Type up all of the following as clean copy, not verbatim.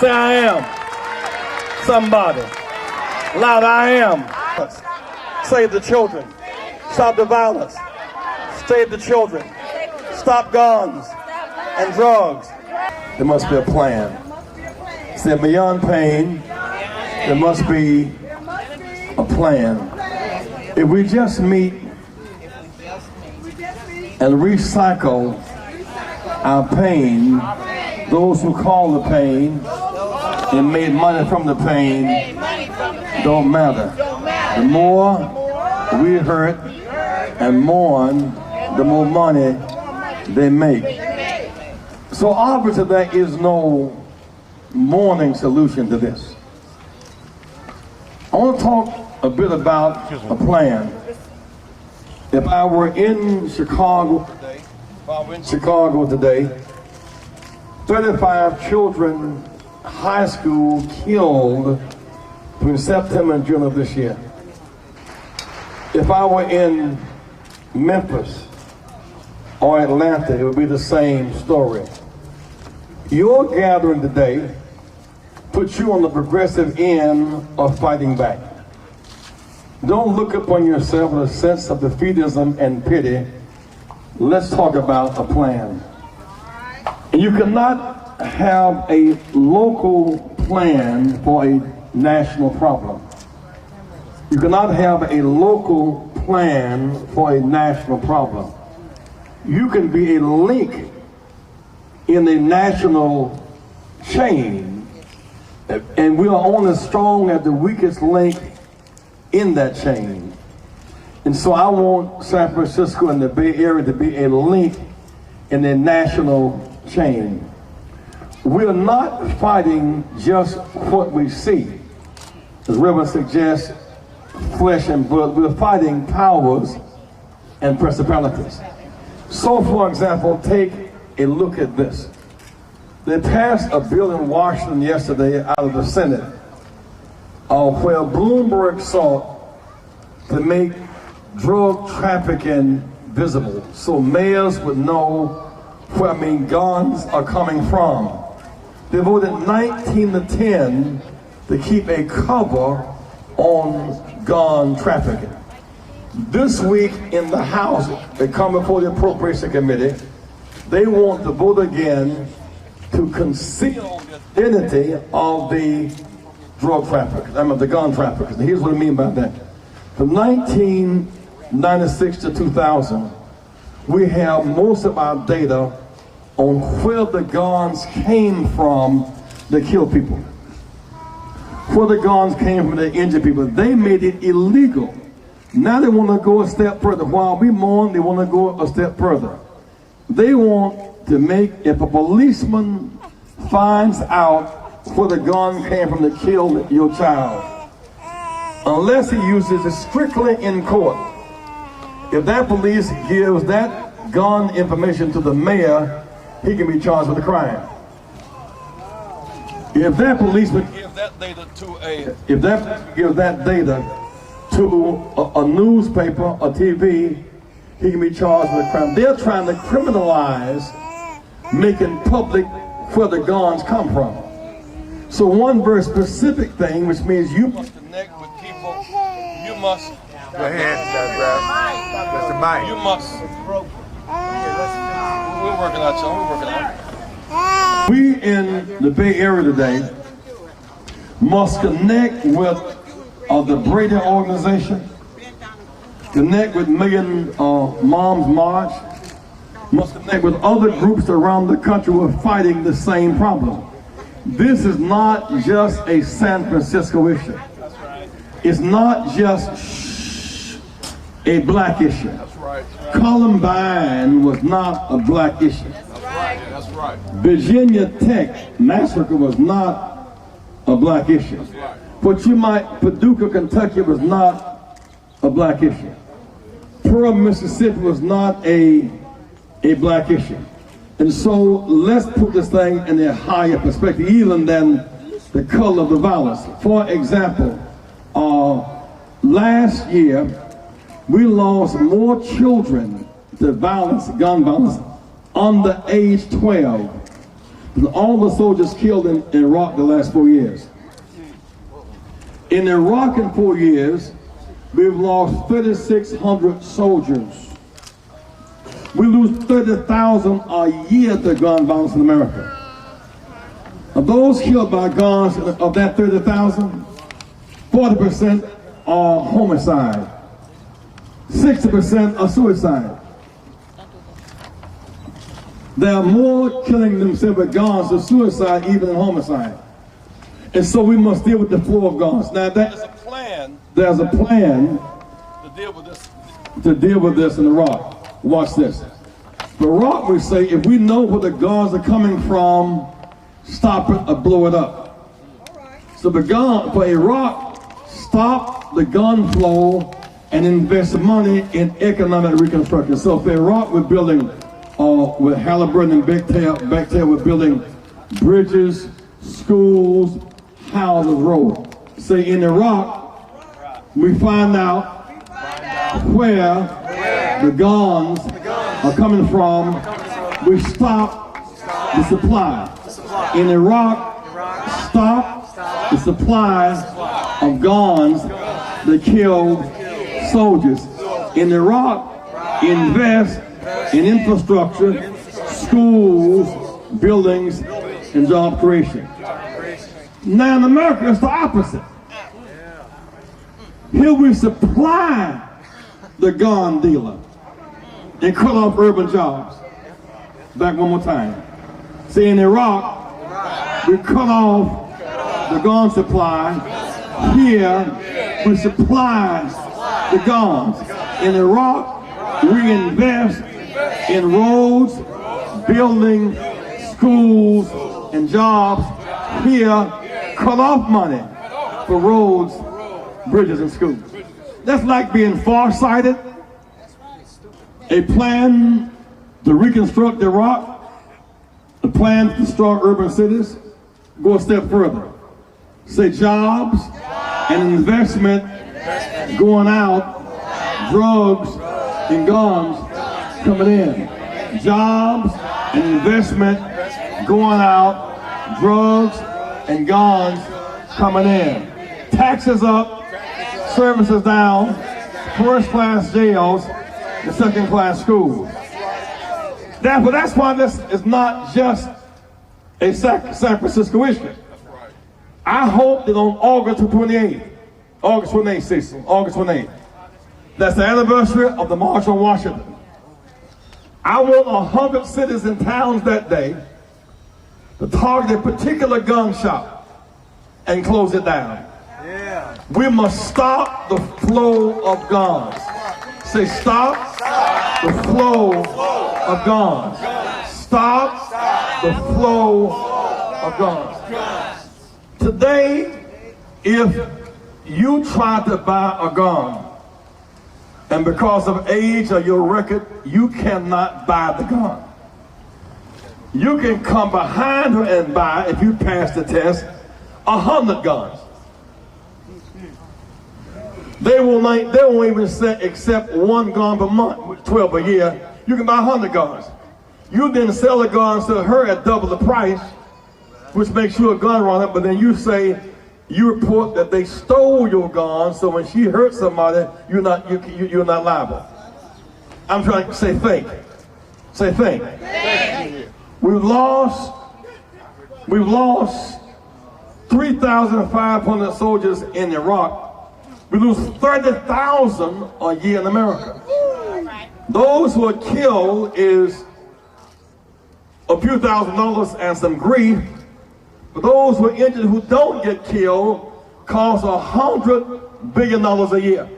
Say I am. Somebody. Loud, I am. Save the children. Stop the violence. Save the children. Stop guns and drugs. There must be a plan. Say beyond pain, there must be a plan. If we just meet and recycle our pain, those who call the pain and made money from the pain don't matter. The more we hurt and mourn, the more money they make. So obviously there is no mourning solution to this. I want to talk a bit about a plan. If I were in Chicago today, 35 children, high school, killed between September and June of this year. If I were in Memphis or Atlanta, it would be the same story. Your gathering today puts you on the progressive end of fighting back. Don't look upon yourself with a sense of defeatism and pity. Let's talk about a plan. And you cannot have a local plan for a national problem. You cannot have a local plan for a national problem. You can be a link in a national chain, and we are only as strong as the weakest link in that chain. And so I want San Francisco and the Bay Area to be a link in a national chain. We are not fighting just what we see. As Reverend suggests, flesh and blood. We're fighting powers and principalities. So, for example, take a look at this. They passed a bill in Washington yesterday out of the Senate where Bloomberg sought to make drug trafficking visible so mayors would know where guns are coming from. They voted 19-10 to keep a cover on gun trafficking. This week in the House, they come before the Appropriation Committee. They want to vote again to conceal the identity of the drug traffickers, the gun traffickers. And here's what I mean by that. From 1996 to 2000, we have most of our data on where the guns came from that kill people. Where the guns came from that injure people. They made it illegal. Now they want to go a step further. While we mourn, they want to go a step further. They want to make, if a policeman finds out where the gun came from to kill your child, unless he uses it strictly in court, if that police gives that gun information to the mayor, he can be charged with a crime. If that policeman gives that data to a newspaper, a TV, he can be charged with a crime. They're trying to criminalize making public where the guns come from. So one very specific thing, which means you must connect with people, you must... Go ahead, that's the mic. You must... We're working out, y'all, we're working out. We in the Bay Area today must connect with the Brady organization, connect with Million Moms March, must connect with other groups around the country who are fighting the same problem. This is not just a San Francisco issue. It's not just a black issue. Columbine was not a black issue. That's right. Virginia Tech massacre was not a black issue. Paducah, Kentucky was not a black issue. Pearl, Mississippi was not a black issue. And so let's put this thing in a higher perspective, even than the color of the violence. For example, last year, we lost more children to violence, gun violence, under age 12 all the soldiers killed in Iraq the last 4 years. In Iraq in 4 years, we've lost 3,600 soldiers. We lose 30,000 a year to gun violence in America. Of those killed by guns, of that 30,000, 40% are homicide. 60% are suicide. There are more killing themselves with guns than suicide, even than homicide. And so we must deal with the flow of guns. Now there's a plan to deal with this in Iraq. Watch this. For Iraq, we say, if we know where the guns are coming from, stop it or blow it up. So for Iraq, stop the gun flow and invest money in economic reconstruction. So for Iraq, we're building, with Halliburton and Bechtel, we're building bridges, schools, houses, roads. Say in Iraq, we find out where the guns are coming from. We stop the supply. In Iraq, stop the supply of guns that kill soldiers. In Iraq, invest in infrastructure, schools, buildings, and job creation. Now in America, it's the opposite. Here we supply the gun dealer and cut off urban jobs. Back one more time. See, in Iraq, we cut off the gun supply. Here, we supply the guns. In Iraq, we invest in roads, building, schools, and jobs. Here, cut off money for roads, bridges, and schools. That's like being farsighted. A plan to reconstruct Iraq, a plan to destroy urban cities. Go a step further. Say jobs and investment going out, drugs and guns coming in. Jobs and investment going out, drugs and guns coming in. Taxes up, services down, first-class jails, and second-class schools. That's why this is not just a San Francisco issue. I hope that on August 28th, that's the anniversary of the March on Washington. I want 100 cities and towns that day to target a particular gun shop and close it down. Yeah. We must stop the flow of guns. Say stop the flow of guns. Stop the flow of guns. Today, if you try to buy a gun, and because of age or your record, you cannot buy the gun. You can come behind her and buy, if you pass the test, 100 guns. They won't even accept one gun per month, 12 a year. You can buy 100 guns. You then sell the guns to her at double the price, which makes you a gun runner, but then you say, you report that they stole your gun, so when she hurts somebody, you're not liable. I'm trying to say think. Say think. We've lost 3,500 soldiers in Iraq. We lose 30,000 a year in America. Those who are killed is a few $1,000s and some grief. But those who are injured who don't get killed cost $100 billion a year.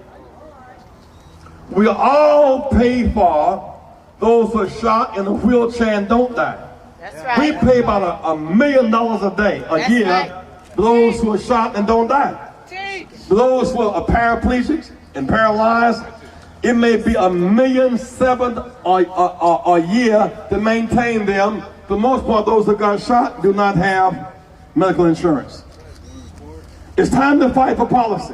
We all pay for those who are shot in a wheelchair and don't die. That's right. We pay about $1 million a day, a year, right, for those who are shot and don't die. For those who are paraplegics and paralyzed, it may be $1.7 million a year to maintain them. For the most part, those who got shot do not have medical insurance. It's time to fight for policy.